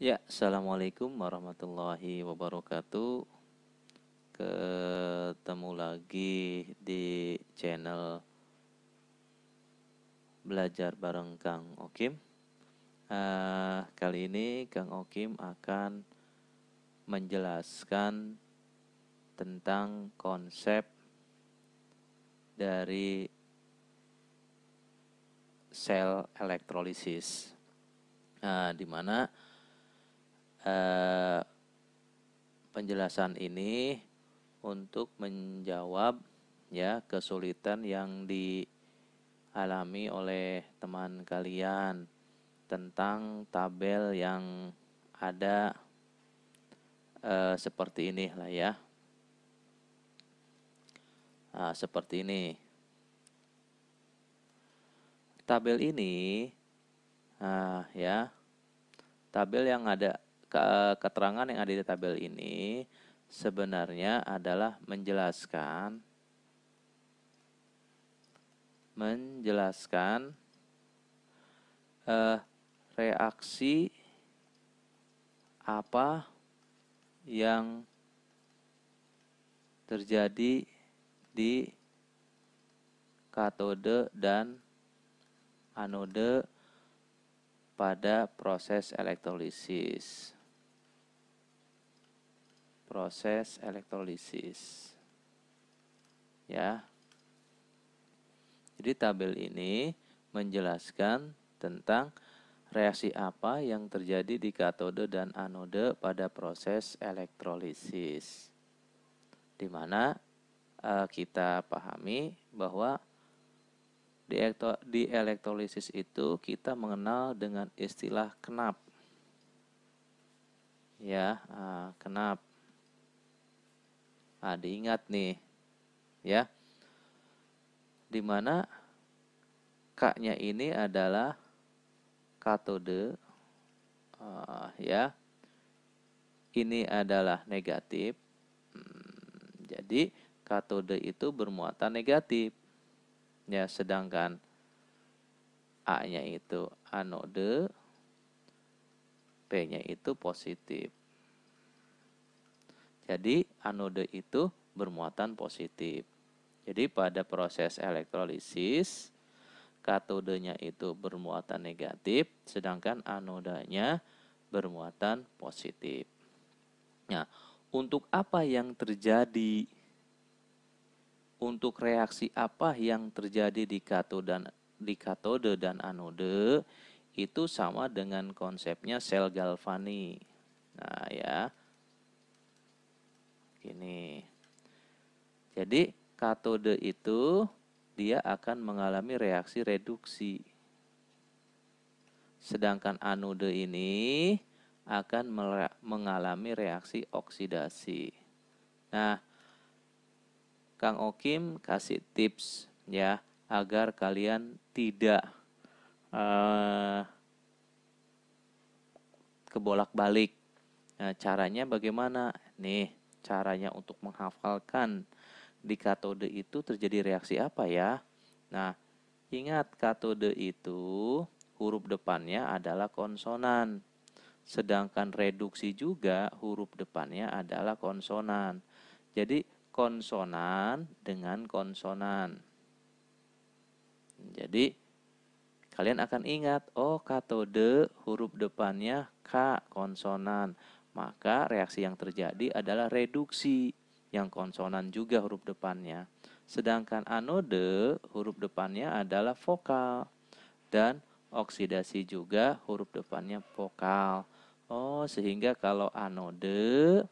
Ya, Assalamualaikum warahmatullahi wabarakatuh. Ketemu lagi di channel Belajar bareng Kang Okim. Kali ini Kang Okim akan menjelaskan tentang konsep dari sel elektrolisis, di mana penjelasan ini untuk menjawab ya kesulitan yang dialami oleh teman kalian tentang tabel yang ada seperti ini lah ya. Seperti ini. Tabel ini ya. Tabel yang ada keterangan yang ada di tabel ini sebenarnya adalah menjelaskan reaksi apa yang terjadi di katode dan anode pada proses elektrolisis. Ya. Jadi tabel ini menjelaskan tentang reaksi apa yang terjadi di katode dan anode pada proses elektrolisis. Di mana kita pahami bahwa di elektrolisis itu kita mengenal dengan istilah kenap. Ya, kenap. Diingat nih, ya. Di mana K-nya ini adalah katode, ya. Ini adalah negatif. Jadi katode itu bermuatan negatif. Ya, sedangkan A-nya itu anode, P-nya itu positif. Jadi anode itu bermuatan positif. Jadi pada proses elektrolisis katodenya itu bermuatan negatif, sedangkan anodanya bermuatan positif. Nah, untuk apa yang terjadi? Untuk reaksi apa yang terjadi di katode dan anode itu sama dengan konsepnya sel Galvani. Nah, ya. Gini. Jadi katode itu dia akan mengalami reaksi reduksi. Sedangkan anode ini akan mengalami reaksi oksidasi. Nah, Kang Okim kasih tips ya agar kalian tidak kebolak-balik. Nah, caranya bagaimana? Nih, caranya untuk menghafalkan di katode itu terjadi reaksi apa ya? Nah, ingat katode itu huruf depannya adalah konsonan. Sedangkan reduksi juga huruf depannya adalah konsonan. Jadi konsonan dengan konsonan. Jadi kalian akan ingat, oh katode huruf depannya K konsonan. Maka reaksi yang terjadi adalah reduksi yang konsonan juga huruf depannya. Sedangkan anode huruf depannya adalah vokal dan oksidasi juga huruf depannya vokal. Oh, sehingga kalau anode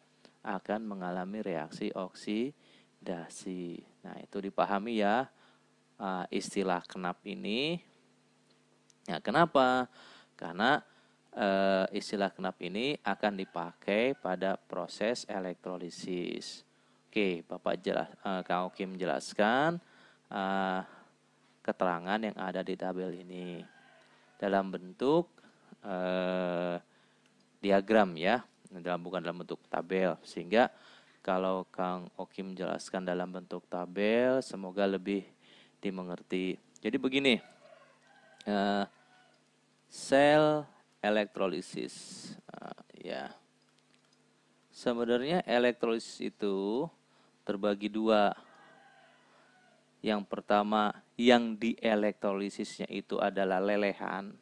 akan mengalami reaksi oksidasi. Nah, itu dipahami ya istilah kenap ini. Nah, kenapa? Karena istilah kenap ini akan dipakai pada proses elektrolisis. Oke, Kang Okim menjelaskan keterangan yang ada di tabel ini dalam bentuk diagram ya, bukan dalam bentuk tabel, sehingga kalau Kang Okim menjelaskan dalam bentuk tabel semoga lebih dimengerti. Jadi begini, sel elektrolisis ya. Sebenarnya elektrolisis itu terbagi dua. Yang pertama, yang dielektrolisisnya itu adalah lelehan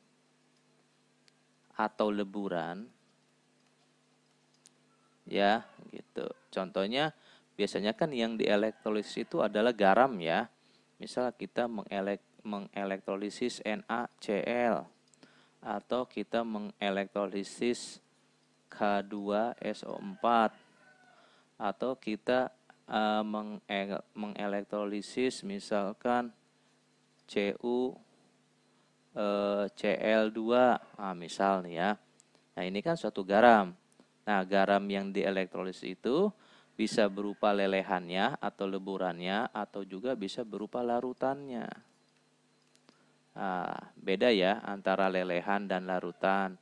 atau leburan. Ya, gitu. Contohnya biasanya kan yang dielektrolisis itu adalah garam ya. Misal kita mengelektrolisis NaCl atau kita mengelektrolisis K2SO4 atau kita mengelektrolisis misalkan CuCl2, nah, misal nih ya. Nah, ini kan suatu garam. Nah, garam yang dielektrolisis itu bisa berupa lelehannya atau leburannya atau juga bisa berupa larutannya. Nah, beda ya antara lelehan dan larutan.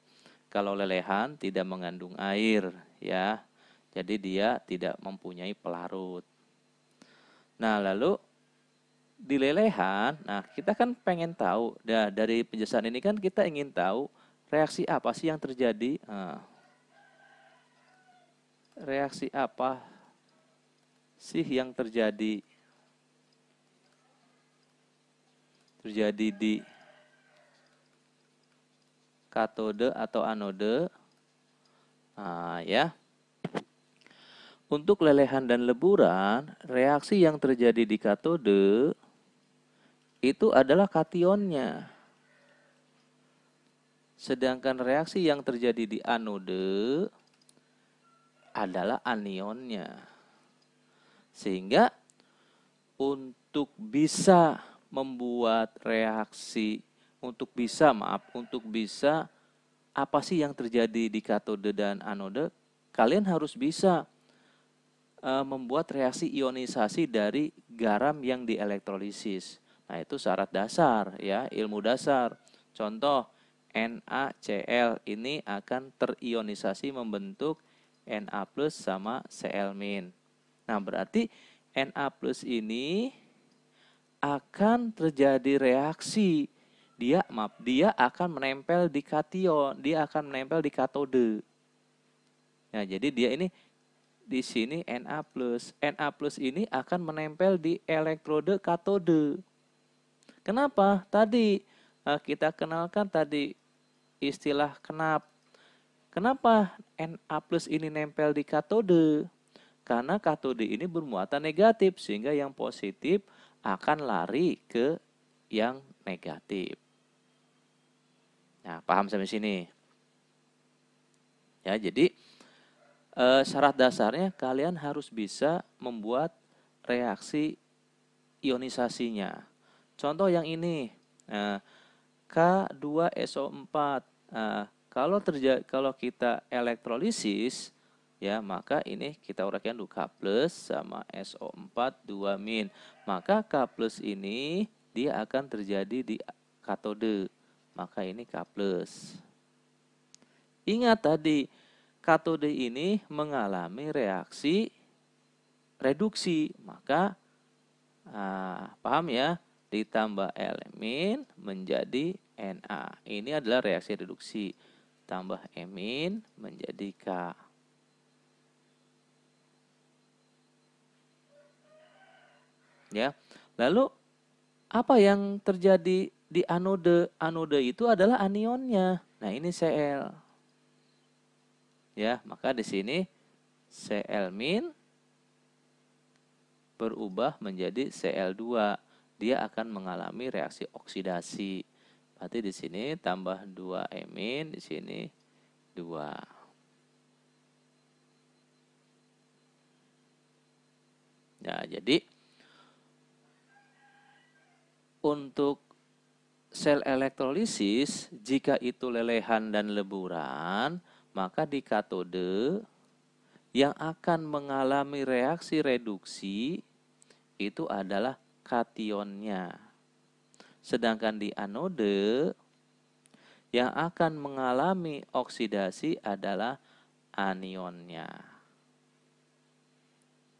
Kalau lelehan tidak mengandung air ya. Jadi dia tidak mempunyai pelarut. Nah, lalu di lelehan, nah kita kan pengen tahu, dari penjelasan ini kan kita ingin tahu reaksi apa sih yang terjadi. Nah, reaksi apa sih yang terjadi di katode atau anode. Nah, ya. Untuk lelehan dan leburan, reaksi yang terjadi di katode itu adalah kationnya. Sedangkan reaksi yang terjadi di anode adalah anionnya. Sehingga untuk bisa membuat reaksi, untuk bisa apa sih yang terjadi di katode dan anode, kalian harus bisa membuat reaksi ionisasi dari garam yang dielektrolisis. Nah, itu syarat dasar ya, ilmu dasar. Contoh, NaCl ini akan terionisasi membentuk Na+ sama Cl-. Nah, berarti Na+ ini akan terjadi reaksi. Dia akan menempel di kation, dia akan menempel di katode. Nah, jadi dia ini di sini Na+. Na+ ini akan menempel di elektrode katode. Kenapa? Tadi kita kenalkan tadi istilah kenap. Kenapa Na+ ini nempel di katode? Karena katode ini bermuatan negatif, sehingga yang positif akan lari ke yang negatif. Nah, paham sampai sini? Ya, jadi syarat dasarnya kalian harus bisa membuat reaksi ionisasinya. Contoh yang ini, K2SO4. Kalau kita elektrolisis, ya maka ini kita uraikan dulu K+ sama SO4 2-. Maka K+ ini dia akan terjadi di katode. Maka ini K+. Ingat tadi, katode ini mengalami reaksi reduksi, maka paham ya, ditambah L- menjadi Na. Ini adalah reaksi reduksi, tambah emin menjadi K. Ya, lalu apa yang terjadi di anode? Anode itu adalah anionnya. Nah, ini Cl. Ya, maka di sini Cl- berubah menjadi Cl2. Dia akan mengalami reaksi oksidasi. Berarti di sini tambah 2-, di sini 2. Nah, jadi untuk sel elektrolisis, jika itu lelehan dan leburan, maka di katode yang akan mengalami reaksi reduksi itu adalah kationnya. Sedangkan di anode yang akan mengalami oksidasi adalah anionnya.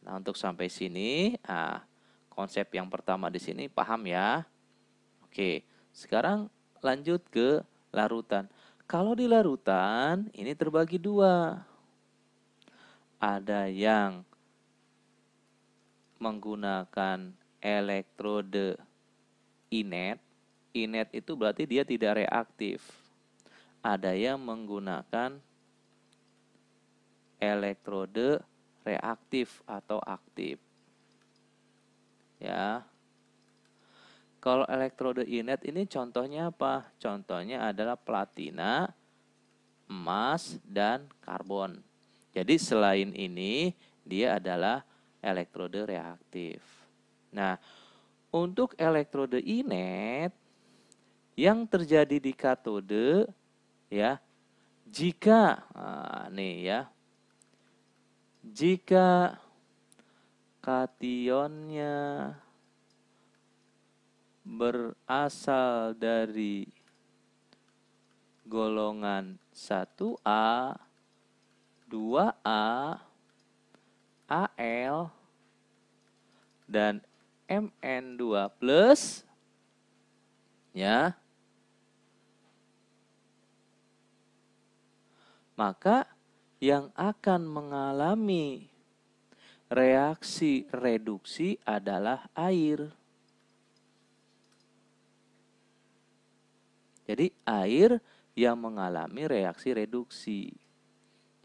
Nah, untuk sampai sini, konsep yang pertama di sini paham ya? Oke, sekarang lanjut ke larutan. kalau di larutan ini terbagi dua. Ada yang menggunakan elektrode inet. Inet itu berarti dia tidak reaktif. Ada yang menggunakan elektrode reaktif atau aktif. Ya. Kalau elektrode inet ini contohnya apa? Contohnya adalah platina, emas, dan karbon. Jadi selain ini, dia adalah elektrode reaktif. Nah, untuk elektrode inet, yang terjadi di katode, ya, jika, jika kationnya berasal dari golongan 1A, 2A, Al, dan Mn2+, ya, maka yang akan mengalami reaksi reduksi adalah air. Jadi air yang mengalami reaksi reduksi.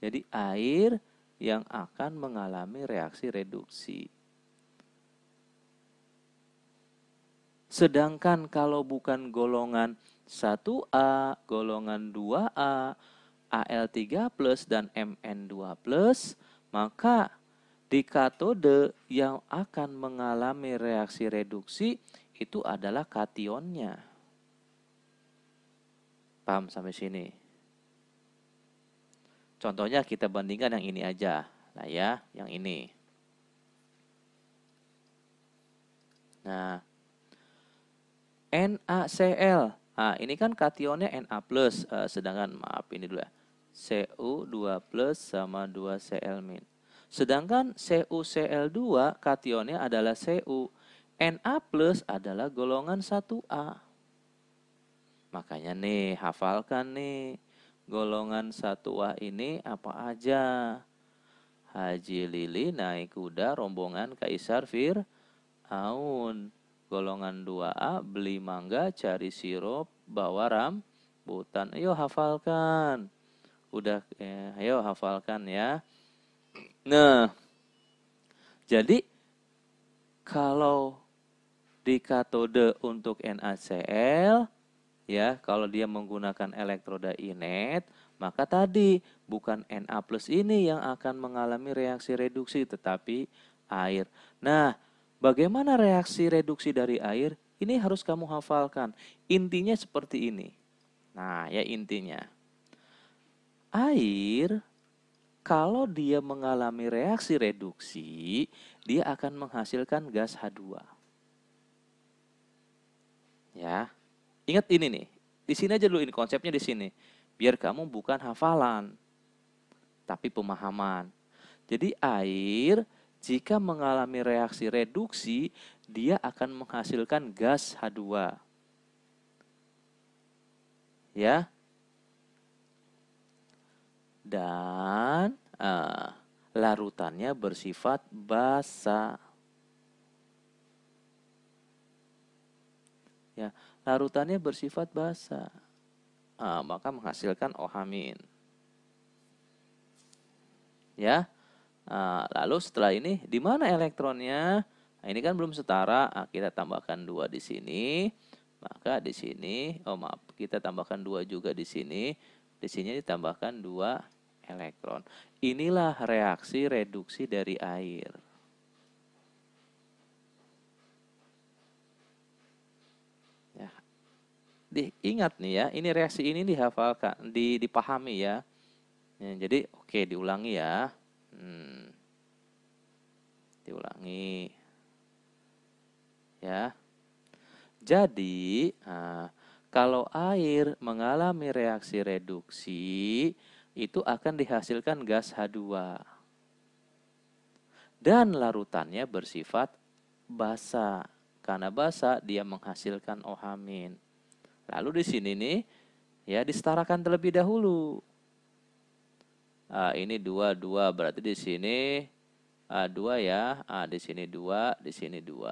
Jadi air yang akan mengalami reaksi reduksi. Sedangkan kalau bukan golongan 1A, golongan 2A, Al3+, dan Mn2+, maka di katode yang akan mengalami reaksi reduksi itu adalah kationnya. Paham sampai sini? Contohnya kita bandingkan yang ini aja. Nah ya, yang ini. Nah, NaCl. Nah, ini kan kationnya Na+, sedangkan maaf ini dulu ya. Cu2+ sama 2Cl-. Sedangkan CuCl2 kationnya adalah Cu. Na+ adalah golongan 1A. Makanya nih, hafalkan nih. Golongan 1A ini apa aja? Haji Lili naik kuda rombongan Kaisar Fir'aun. Golongan 2A beli mangga, cari sirup, bawa rambutan. Ayo hafalkan. Udah, ayo hafalkan ya. Nah, jadi kalau di katode untuk NaCl, ya, kalau dia menggunakan elektroda inet, maka tadi bukan Na+ ini yang akan mengalami reaksi reduksi, tetapi air. Nah, bagaimana reaksi reduksi dari air? Ini harus kamu hafalkan. Intinya seperti ini. Nah, ya intinya. Air, kalau dia mengalami reaksi reduksi, dia akan menghasilkan gas H2. Ya. Ingat ini nih, di sini aja dulu, ini konsepnya di sini. Biar kamu bukan hafalan, tapi pemahaman. Jadi air jika mengalami reaksi reduksi, dia akan menghasilkan gas H2. Ya. Dan larutannya bersifat basa. Ya, larutannya bersifat basa. Maka menghasilkan OH-. Ya. Lalu setelah ini di mana elektronnya? Nah, ini kan belum setara. Kita tambahkan 2 di sini. Maka di sini, kita tambahkan 2 juga di sini. Di sini ditambahkan 2 elektron. Inilah reaksi reduksi dari air. Ya. Ingat nih ya, ini reaksi ini dihafalkan, dipahami ya. Jadi oke, diulangi ya. Diulangi. Ya. Jadi, kalau air mengalami reaksi reduksi, itu akan dihasilkan gas H2. Dan larutannya bersifat basa. Karena basa, dia menghasilkan OH-. Lalu di sini nih, Ya, disetarakan terlebih dahulu. Ini 2, 2, berarti di sini 2 ya. Di sini 2, di sini 2.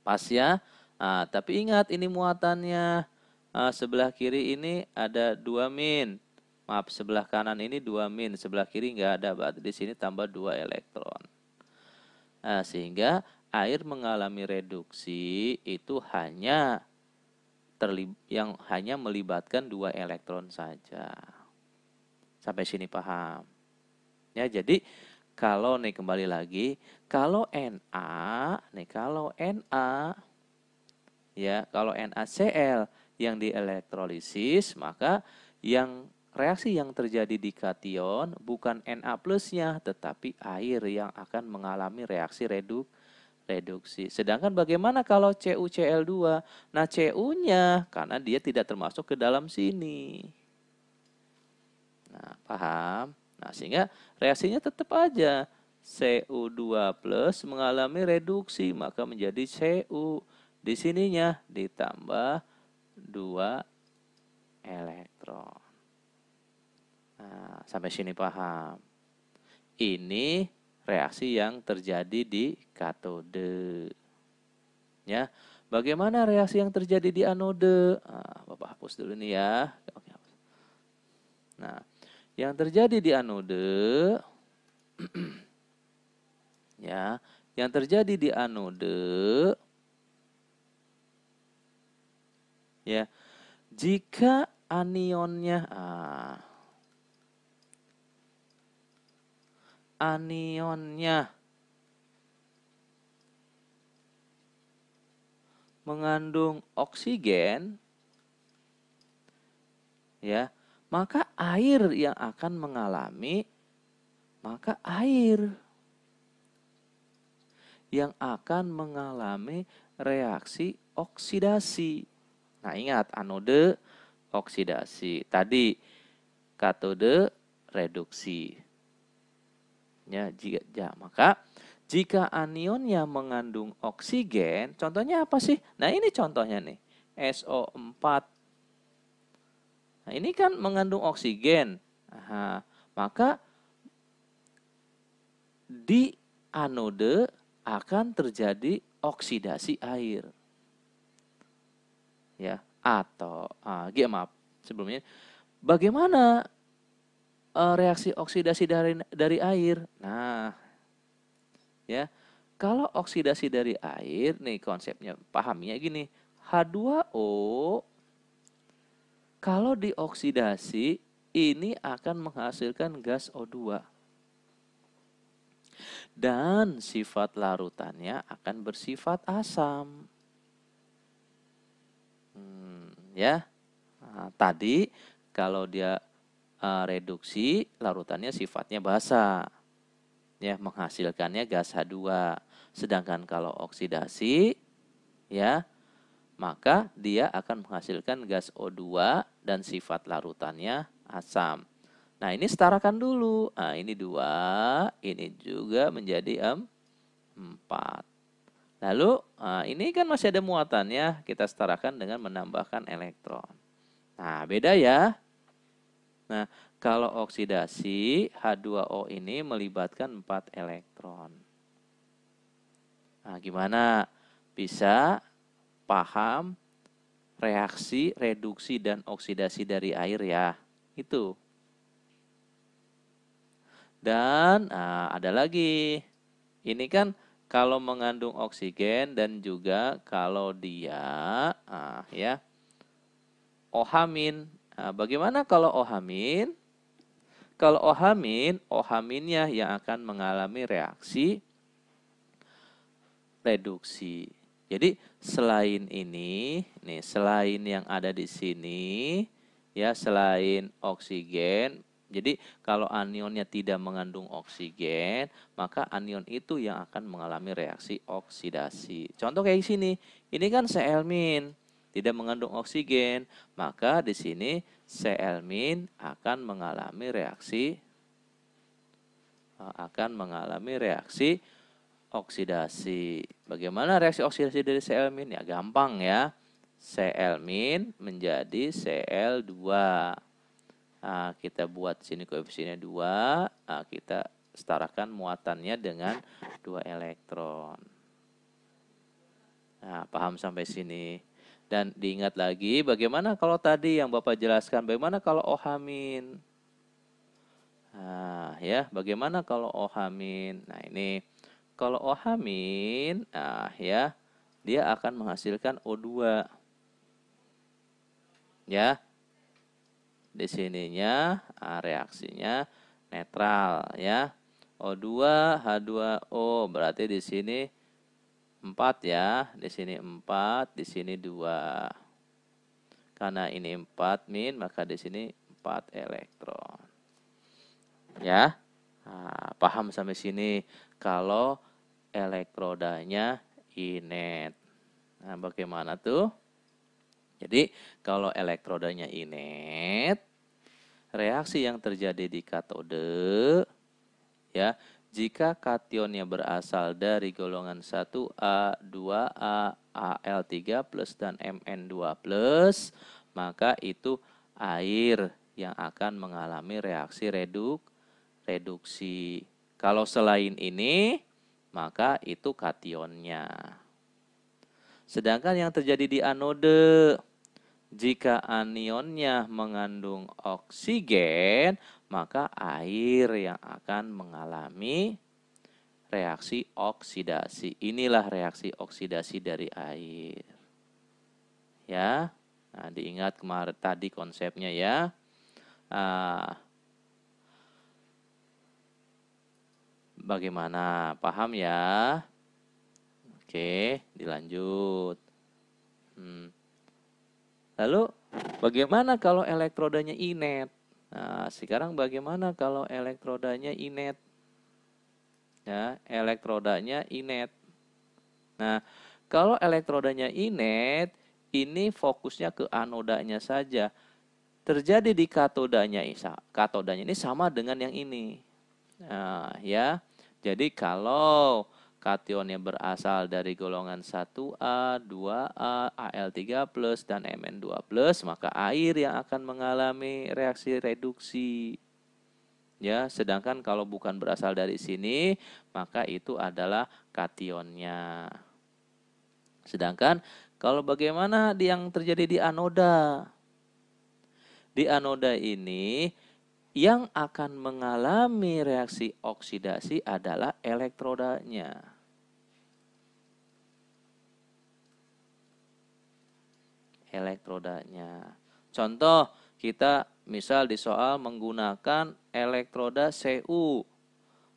Pas ya. Tapi ingat ini muatannya. Sebelah kiri ini ada 2 min. Maaf, sebelah kanan ini 2 min. Sebelah kiri nggak ada, berarti di sini tambah 2 elektron. Sehingga air mengalami reduksi itu hanya melibatkan 2 elektron saja. Sampai sini paham? Ya, jadi kalau nih kembali lagi, kalau Na ya, kalau NaCl yang dielektrolisis, maka reaksi yang terjadi di kation bukan Na plusnya, tetapi air yang akan mengalami reaksi reduksi. Sedangkan bagaimana kalau CuCl2? Nah, Cu-nya karena dia tidak termasuk ke dalam sini. Nah, paham? Nah, sehingga reaksinya tetap aja Cu2 plus mengalami reduksi, maka menjadi Cu. Di sininya ditambah 2 elektron. Nah, sampai sini paham? Ini reaksi yang terjadi di katode. Ya, bagaimana reaksi yang terjadi di anode? Bapak hapus dulu nih ya. Oke. Nah, yang terjadi di anode ya, yang terjadi di anode ya, jika anionnya mengandung oksigen ya, maka air yang akan mengalami reaksi oksidasi. Nah, ingat anode oksidasi. Tadi katode reduksi. Ya, maka jika anionnya mengandung oksigen, contohnya apa sih? Nah, ini contohnya nih, SO4. Nah, ini kan mengandung oksigen. Maka di anode akan terjadi oksidasi air. Ya, atau maaf, sebelumnya bagaimana reaksi oksidasi dari air? Nah, ya, kalau oksidasi dari air, nih konsepnya pahamnya gini, H2O kalau dioksidasi ini akan menghasilkan gas O2. Dan sifat larutannya akan bersifat asam. Ya, tadi kalau dia reduksi, larutannya sifatnya basa. Ya, menghasilkannya gas H2. Sedangkan kalau oksidasi, ya, maka dia akan menghasilkan gas O2 dan sifat larutannya asam. Nah, ini setarakan dulu. Nah, ini 2, ini juga menjadi 4. Lalu, ini kan masih ada muatannya, kita setarakan dengan menambahkan elektron. Nah, beda ya. Nah, kalau oksidasi, H2O ini melibatkan 4 elektron. Nah, gimana? Bisa paham reaksi, reduksi, dan oksidasi dari air ya? Itu. Dan ada lagi. Ini kan kalau mengandung oksigen dan juga kalau dia ya OH-. Bagaimana kalau OH-? Kalau OH-nya yang akan mengalami reaksi reduksi. Jadi selain ini, nih selain yang ada di sini, ya selain oksigen, jadi kalau anionnya tidak mengandung oksigen, maka anion itu yang akan mengalami reaksi oksidasi. Contoh kayak sini, ini kan Cl- tidak mengandung oksigen, maka di sini Cl- akan mengalami reaksi oksidasi. Bagaimana reaksi oksidasi dari Cl-? Ya gampang ya. Cl- menjadi Cl2. Nah, kita buat sini koefisiennya 2, nah, kita setarakan muatannya dengan 2 elektron. Nah, paham sampai sini? Dan diingat lagi, bagaimana kalau tadi yang Bapak jelaskan, bagaimana kalau OH-? Nah, ya, bagaimana kalau OH-? Nah, ini kalau OH-, nah ya, dia akan menghasilkan O2. Ya. Di sininya reaksinya netral ya. O2 H2O berarti di sini 4 ya, di sini 4, di sini 2. Karena ini 4 maka di sini 4 elektron. Ya. Nah, paham sampai sini kalau elektrodanya inet. Nah, bagaimana tuh? Jadi, kalau elektrodanya inet, reaksi yang terjadi di katode, ya, jika kationnya berasal dari golongan 1A, 2A, Al3+, dan Mn2+, maka itu air yang akan mengalami reaksi reduksi. Kalau selain ini, maka itu kationnya. Sedangkan yang terjadi di anode, jika anionnya mengandung oksigen, maka air yang akan mengalami reaksi oksidasi. Inilah reaksi oksidasi dari air. Ya, nah, diingat kemarin tadi konsepnya ya. Bagaimana? Paham ya? Oke, dilanjut. Lalu bagaimana kalau elektrodanya inet? Nah, sekarang bagaimana kalau elektrodanya inet? Ya, elektrodanya inet. Nah, kalau elektrodanya inet, ini fokusnya ke anodanya saja. Terjadi di katodanya ini sama dengan yang ini. Nah, ya. Jadi kalau kationnya berasal dari golongan 1A, 2A, Al3+, dan Mn2+, maka air yang akan mengalami reaksi reduksi. Ya, sedangkan kalau bukan berasal dari sini, maka itu adalah kationnya. Sedangkan kalau bagaimana yang terjadi di anoda? Di anoda ini yang akan mengalami reaksi oksidasi adalah elektrodanya. Elektrodanya. Contoh, kita misal di soal menggunakan elektroda Cu.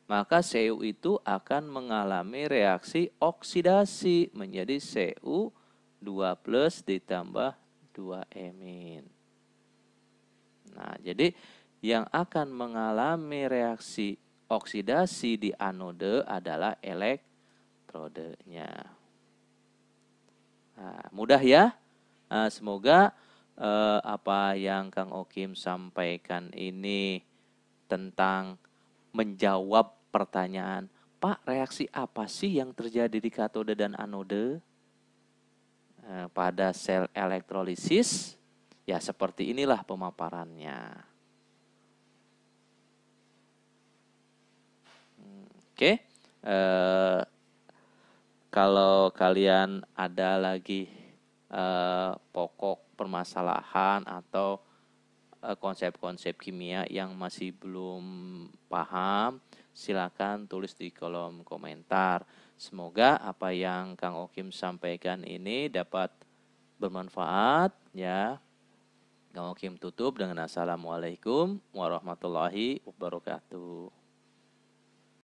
Maka Cu itu akan mengalami reaksi oksidasi menjadi Cu2+ ditambah 2-. Nah, jadi yang akan mengalami reaksi oksidasi di anode adalah elektrodenya. Nah, mudah ya? Nah, semoga apa yang Kang Okim sampaikan ini tentang menjawab pertanyaan, Pak, reaksi apa sih yang terjadi di katode dan anode pada sel elektrolisis? Ya, seperti inilah pemaparannya. Oke, kalau kalian ada lagi pokok permasalahan atau konsep-konsep kimia yang masih belum paham, silakan tulis di kolom komentar. Semoga apa yang Kang Okim sampaikan ini dapat bermanfaat ya. Kang Okim tutup dengan assalamualaikum warahmatullahi wabarakatuh.